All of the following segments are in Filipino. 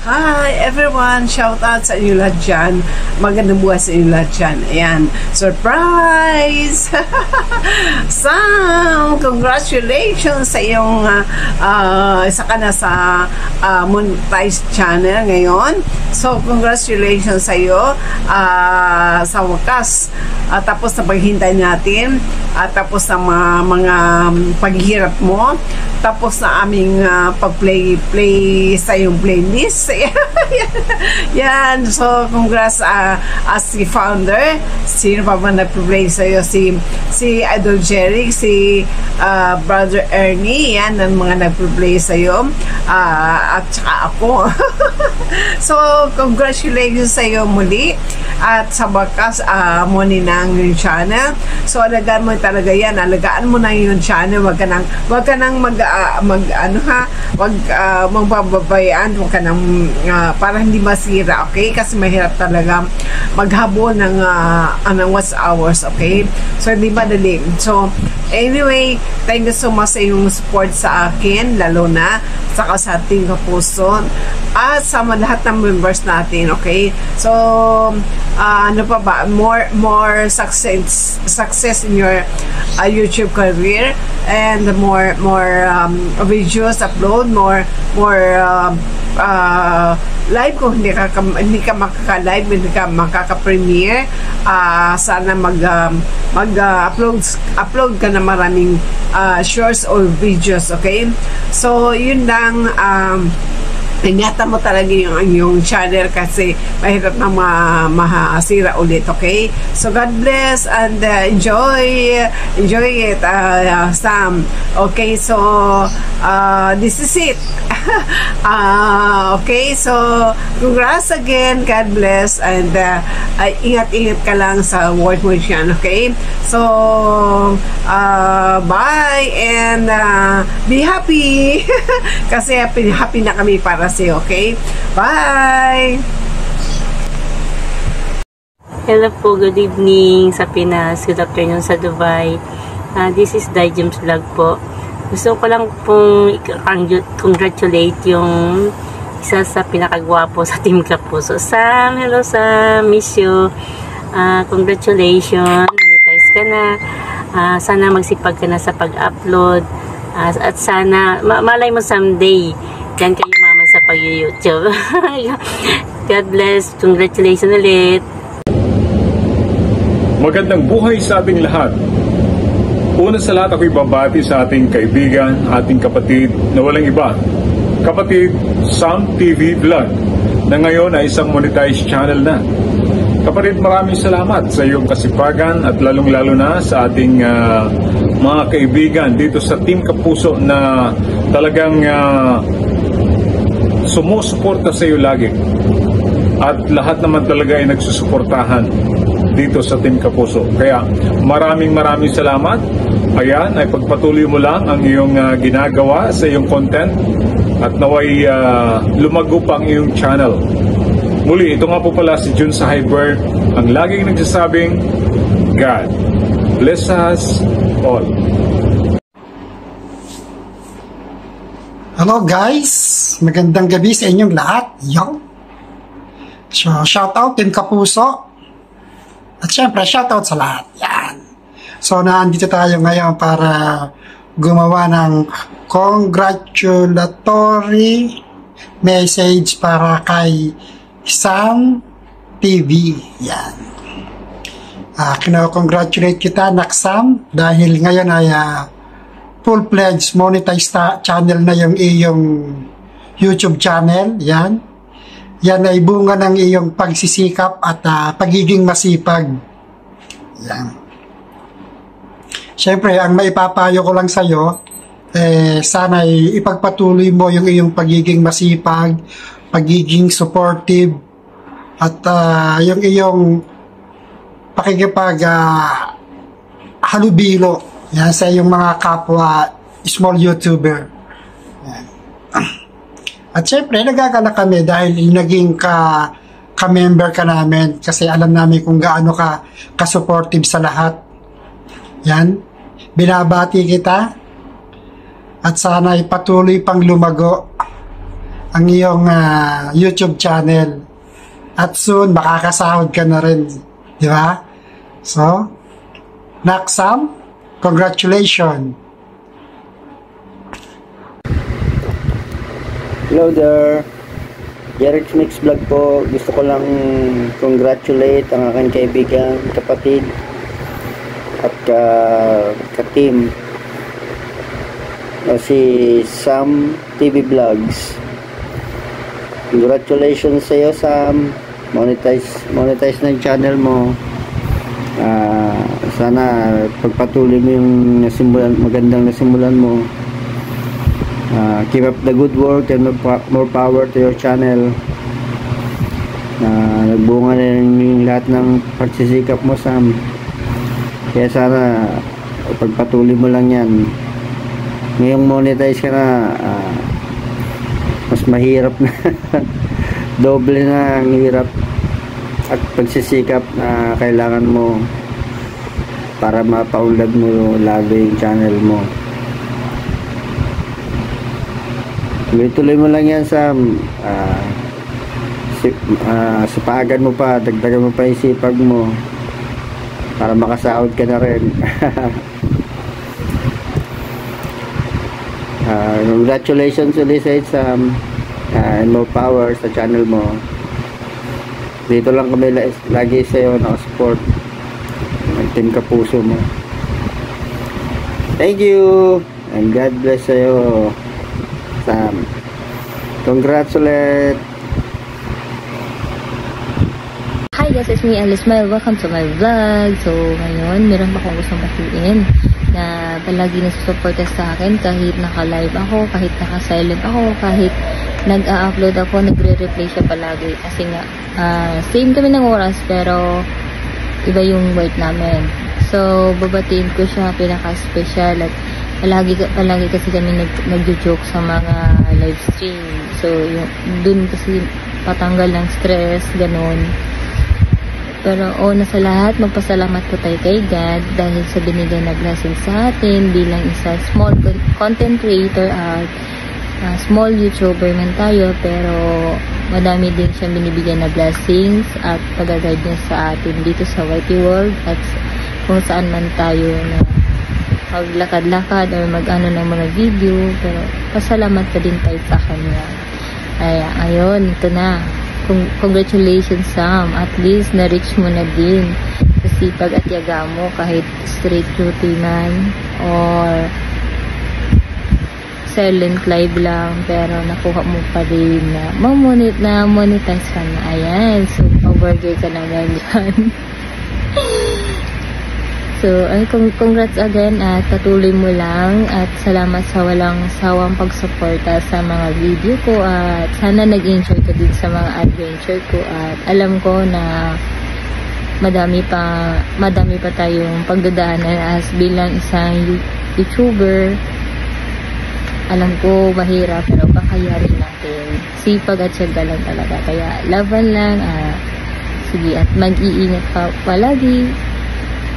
Hi everyone! Shout out sa inyo lahat dyan. Magandang buhay sa inyo lahat dyan. Ayan. Surprise! Sam! Congratulations sa iyong isa ka na sa monetized channel ngayon. So, congratulations sa iyo sa wakas. Tapos na paghintay natin. Tapos na mga paghihirap mo. Tapos na aming pag-play sa iyong playlist. Yan. So, congrats as the founder. Sino pa ba nag-play sa'yo? Si Idol Jerry, si Brother Ernie. Yan ang mga nag-play sa'yo. At saka ako. So, congratulations sa'yo muli. At sa bakas, muni ng yung channel. So, alagaan mo talaga yan. Alagaan mo na yung channel. Wag ka nang magbabayaan. Wag ka nang para hindi masira, okay? Kasi mahirap talaga maghabol ng watch hours, okay? So, hindi madali. So, anyway, thank you so much sa iyong support sa akin, lalo na saka sa ating kapuso at sa lahat ng members natin, okay? So, ano pa ba? More success in your YouTube career and more videos upload, more live kung hindi ka makaka-live, hindi ka makaka-premiere. Sana upload ka na maraming shorts or videos, okay? So, yun lang. Ingatan mo talaga yung channel kasi mahirap na mahasira ulit, okay? So, God bless and enjoy it, Sam. Okay, so, this is it. Okay, so, congrats again, God bless, and ingat-ingat ka lang sa work mo dyan, okay? So, bye, and be happy. Kasi happy na kami para sa'yo, okay? Bye! Hello po, good evening sa Pinas, good afternoon sa Dubai. This is Dai James Vlog po. Gusto ko lang pong congratulate yung isa sa pinakagwapo sa Team Kapuso. Sam, hello Sam, miss you. Congratulations, monetize ka na. Sana magsipag ka na sa pag-upload. At sana, malay mo someday, yan kayo maman sa pag-YouTube. God bless, congratulations ulit. Magandang buhay sa ating lahat. Una sa lahat, ako'y babati sa ating kaibigan, ating kapatid na walang iba. Kapatid, Sam TV Vlog, na ngayon ay isang monetized channel na. Kapatid, maraming salamat sa iyong kasipagan at lalong-lalo na sa ating mga kaibigan dito sa Team Kapuso na talagang sumusuporta sa iyo lagi. At lahat naman talaga ay nagsusuportahan dito sa Team Kapuso. Kaya maraming salamat. Ayan, ay pagpatuloy mo lang ang iyong ginagawa sa iyong content at naway lumago pa ang iyong channel. Muli, ito nga po pala si Jun sa Hybrid, ang laging nagsasabing God bless us all. Hello guys, magandang gabi sa inyong lahat. Yo. So, shout out Team Kapuso. At syempre, shout out sa lahat. Yan. So, nandito tayo ngayon para gumawa ng congratulatory message para kay Sam TV. Yan. Kino-congratulate kita, Naksam, dahil ngayon ay full-fledged monetized channel na yung iyong YouTube channel. Yan. Yan ay bunga ng iyong pagsisikap at pagiging masipag. Yan. Siyempre, ang maipapayo ko lang sa'yo, sana ipagpatuloy mo yung iyong pagiging masipag, pagiging supportive, at yung iyong pakikipag halubilo yan, sa iyong mga kapwa small YouTuber. Yan. At syempre, nagagala kami dahil naging ka-member ka namin kasi alam namin kung gaano ka ka-supportive sa lahat. Yan. Binabati kita at sana ay patuloy pang lumago ang iyong YouTube channel. At soon, makakasahod ka na rin. Di ba? So, Naksam, congratulations! Hello there! Jerix Mix Vlog po. Gusto ko lang congratulate ang aking kaibigan, kapatid at ka-team si Sam TV Vlogs. Congratulations sa iyo, Sam. Monetize na yung channel mo. Sana pagpatuloy mo yung magandang nasimulan mo. Keep up the good work and more power to your channel. Nagbunga na yung lahat ng pagsisikap mo, Sam. Kaya sana pagpatuloy mo lang yan. Ngayong monetize ka na, mas mahirap na. Doble na ang hirap at pagsisikap na kailangan mo para mapaunlad mo lalo yung channel mo. Tuloy mo lang yan, Sam. Sipagan mo pa, dagdagan mo pa yung sipag mo para makasahod ka na rin. Congratulations ulit sa Sam, and more power sa channel mo. Dito lang kami lagi sa'yo nakasupport. Team Kapuso mo. Thank you and God bless sa'yo, Sam. Congrats ulit. Hi guys, it's me Alice Mael. Welcome to my vlog. So ngayon, meron akong gustong batiin na palagi nasusuporta sa akin kahit naka-live ako, kahit naka-silent ako, kahit nag-upload ako, nagre-replay siya palagi kasi nga same kami ng oras pero iba yung weight namin. So babatiin ko siya pinaka-special at palagi kasi kami nag-joke sa mga live stream. So dun kasi patanggal ng stress, ganun. Pero una sa lahat, magpasalamat po tayo kay God dahil sa binigay na blessing sa atin bilang isa small content creator at small YouTuber man tayo, pero madami din siyang binibigyan na blessings at pag-guide niya sa atin dito sa YT World at kung saan man tayo na maglakad-lakad or mag-ano ng mga video, pero pasalamat pa din tayo sa kanya. Ay, ayun, ito na. Congratulations, Sam. At least na-reach mo na din sa sipag at yaga mo kahit straight duty man or silent live lang, pero nakuha mo pa rin na monetize ka na. Ayan, so pa-burger ka na ganyan. So, ay, congrats again at patuloy mo lang at salamat sa walang sawang pagsuporta sa mga video ko at sana nag-enjoy ka din sa mga adventure ko at alam ko na madami pa tayong pagdadaanan as bilang isang YouTuber. Alam ko mahirap pero kakayarin natin. Sipag at syaga lang talaga. Kaya laban lang. Sige, at mag-iingat pa palagi.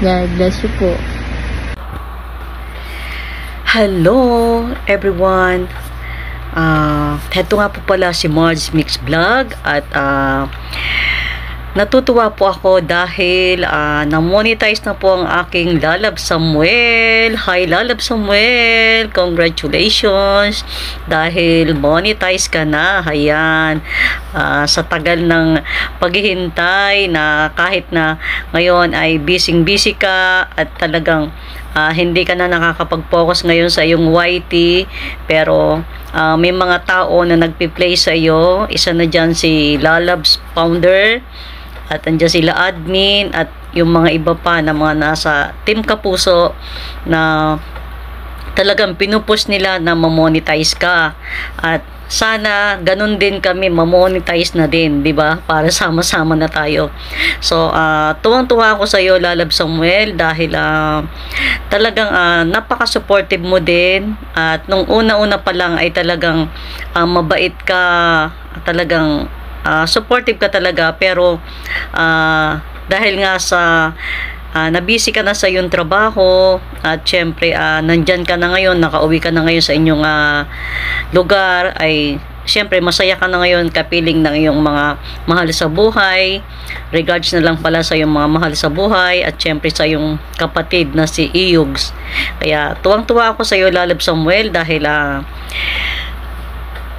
God bless you po. Hello everyone. Heto nga po pala si Marge Mix Vlog at natutuwa po ako dahil na-monetize na po ang aking Lalab Samuel. Hi Lalab Samuel, congratulations dahil monetize ka na. Ayan, sa tagal ng paghihintay na kahit na ngayon ay busy ka at talagang hindi ka na nakakapag-focus ngayon sa iyong YT, pero may mga tao na nagpi-play sa iyo. Isa na dyan si Lalab's founder at andyan sila admin at yung mga iba pa na mga nasa Team Kapuso na talagang pinupush nila na mamonetize ka at sana ganun din kami mamonetize na din, di ba? Para sama-sama na tayo. So tuwang-tuwa ako sa iyo Lalab Samuel dahil talagang napaka-supportive mo din at nung una-una pa lang ay talagang mabait ka, talagang supportive ka talaga, pero dahil nga sa nabisi ka na sa iyong trabaho at syempre nandyan ka na ngayon, nakauwi ka na ngayon sa inyong lugar, ay syempre masaya ka na ngayon kapiling ng iyong mga mahal sa buhay. Regards na lang pala sa iyong mga mahal sa buhay at syempre sa iyong kapatid na si Iyugs. Kaya tuwang-tuwa ako sa iyo, Lalab Samuel, dahil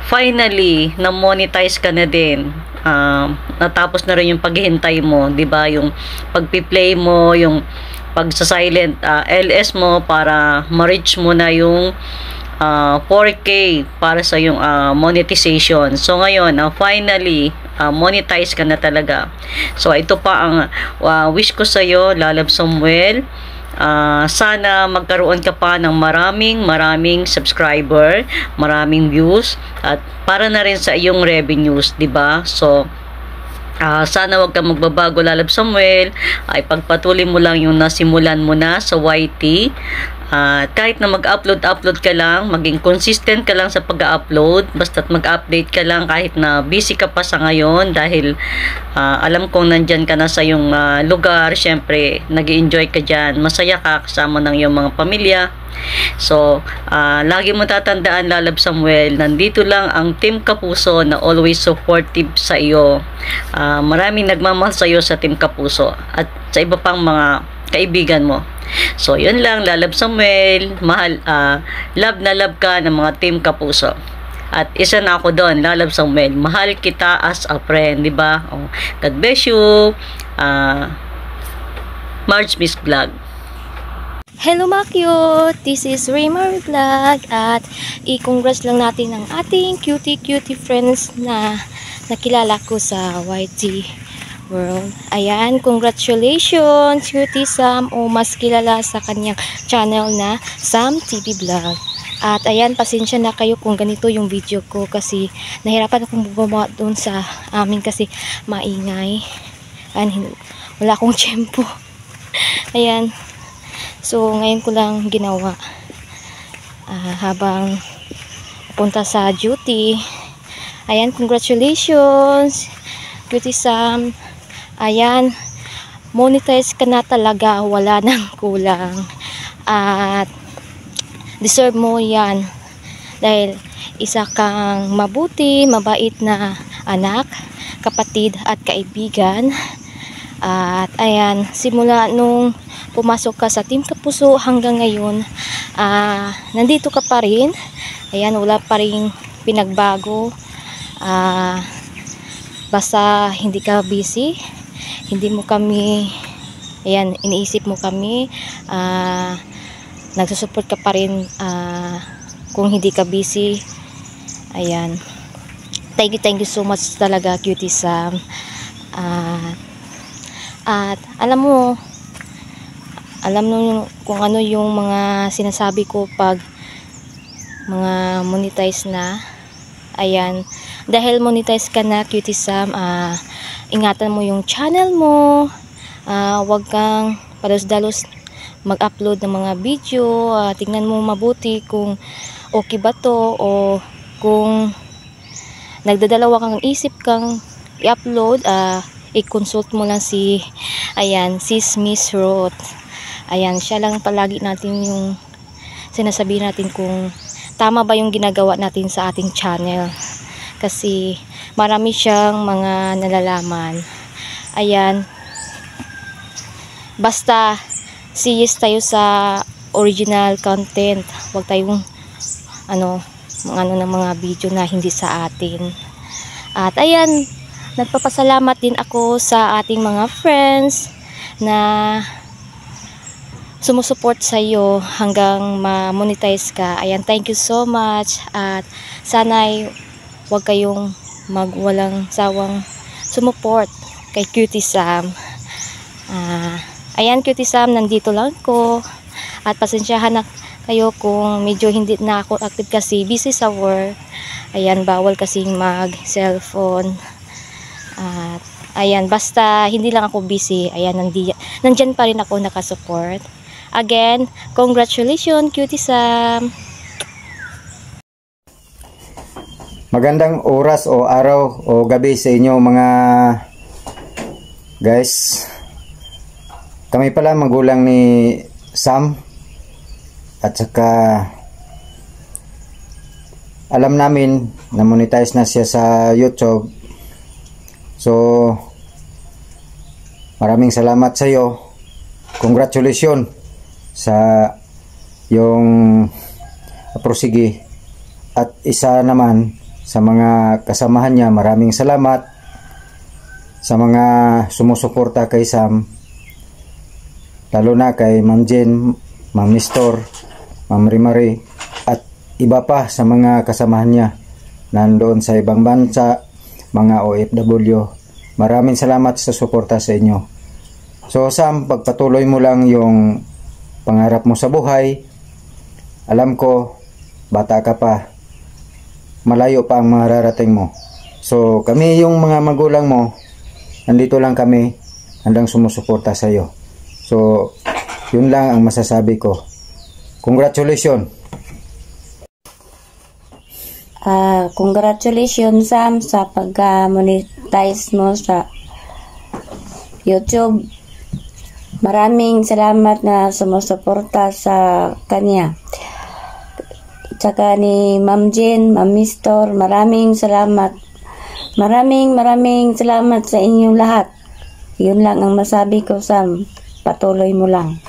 finally na-monetize ka na din. Natapos na rin yung paghihintay mo, 'di ba? Yung pagpi-play mo, yung pagsa-silent LS mo para ma-reach mo na yung 4K para sa yung monetization. So ngayon, finally monetize ka na talaga. So ito pa ang wish ko sa iyo, Lalab Samuel. Sana magkaroon ka pa ng maraming subscriber, maraming views, at para na rin sa iyong revenues, 'di ba? So sana wag kang magbabago, Lalab Samuel. Ay pagpatuloy mo lang yung nasimulan mo na sa YT. Kahit na mag-upload ka lang, maging consistent ka lang sa pag-upload, basta't mag-update ka lang kahit na busy ka pa sa ngayon, dahil alam kong nandyan ka na sa yung lugar, syempre nag-enjoy ka dyan, masaya ka kasama ng iyong mga pamilya. So lagi mo tatandaan, Lalab Samuel, nandito lang ang Team Kapuso na always supportive sa iyo. Maraming nagmamahal sa iyo sa Team Kapuso at sa iba pang mga kaibigan mo. So yun lang, Lalab Samuel, mahal, love na love ka ng mga Team Kapuso. At isa na ako doon, Lalab Samuel, mahal kita as a friend, di ba? God bless you. Marge Miss Vlog. Hello mga cute! This is Raymar Vlog at i-congrats lang natin ang ating cutie friends na nakilala ko sa YT World. Ayan, congratulations Cutie Sam, o mas kilala sa kanyang channel na Sam TV Vlog. At ayan, pasensya na kayo kung ganito yung video ko kasi nahirapan akong gumawa doon sa amin kasi maingay. Wala akong tiyempo. Ayan. So, ngayon ko lang ginawa habang punta sa duty. Ayan, congratulations Cutie Sam. Ayan, monetize ka na talaga, wala nang kulang. At deserve mo yan dahil isa kang mabuti, mabait na anak, kapatid at kaibigan. At ayan, simula nung pumasok ka sa Team Kapuso hanggang ngayon, nandito ka pa rin. Ayan, wala pa rin pinagbago. Basta hindi ka busy, hindi mo kami, ayan, iniisip mo kami, nagsusupport ka pa rin kung hindi ka busy. Ayan, thank you so much talaga Cutie Sam. At alam mo kung ano yung mga sinasabi ko pag mga monetize na. Ayan, dahil monetize ka na Cutie Sam, ingatan mo yung channel mo, wag kang palos-dalos mag-upload ng mga video, tingnan mo mabuti kung okay ba to, o kung nagdadalawa kang isip kang i-upload, i-consult mo lang si Miss Roth. Ayan, siya lang palagi natin yung sinasabi natin kung tama ba yung ginagawa natin sa ating channel, kasi marami siyang mga nalalaman. Ayan, basta serious tayo sa original content, huwag tayong ng mga video na hindi sa atin. At ayan, nagpapasalamat din ako sa ating mga friends na sumusuport sa iyo hanggang ma-monetize ka. Ayan, thank you so much. At sana'y huwag kayong magwalang sawang sumuport kay Cutie Sam. Ayan Cutie Sam, nandito lang ko. At pasensyahan na kayo kung medyo hindi na ako active kasi busy sa work. Ayan, bawal kasing mag-cellphone. At ayan, basta hindi lang ako busy. Ayan, nandyan pa rin ako nakasupport. Again, congratulations Cutie Sam. Magandang oras o araw o gabi sa inyo mga guys. Kami pala magulang ni Sam at saka alam namin na monetize na siya sa YouTube. So maraming salamat sa iyo. Congratulations sa yung prosige. At isa naman sa mga kasamahan niya, maraming salamat sa mga sumusuporta kay Sam, lalo na kay Ma'am Jen, Ma'am Nestor, Ma'am Rimari, at iba pa sa mga kasamahan niya nandoon sa ibang bansa, mga OFW. Maraming salamat sa suporta sa inyo. So Sam, pagpatuloy mo lang yung pangarap mo sa buhay. Alam ko, bata ka pa, malayo pa ang mararating mo. So kami yung mga magulang mo, nandito lang kami, handang sumusuporta sa iyo. So yun lang ang masasabi ko. Congratulations. Congratulations Sam sa pag-monetize mo sa YouTube. Maraming salamat na sumusuporta sa kanya. Tsaka ni Ma'am Jen, Ma'am Nestor, maraming salamat. Maraming salamat sa inyong lahat. Yun lang ang masabi ko, Sam. Patuloy mo lang.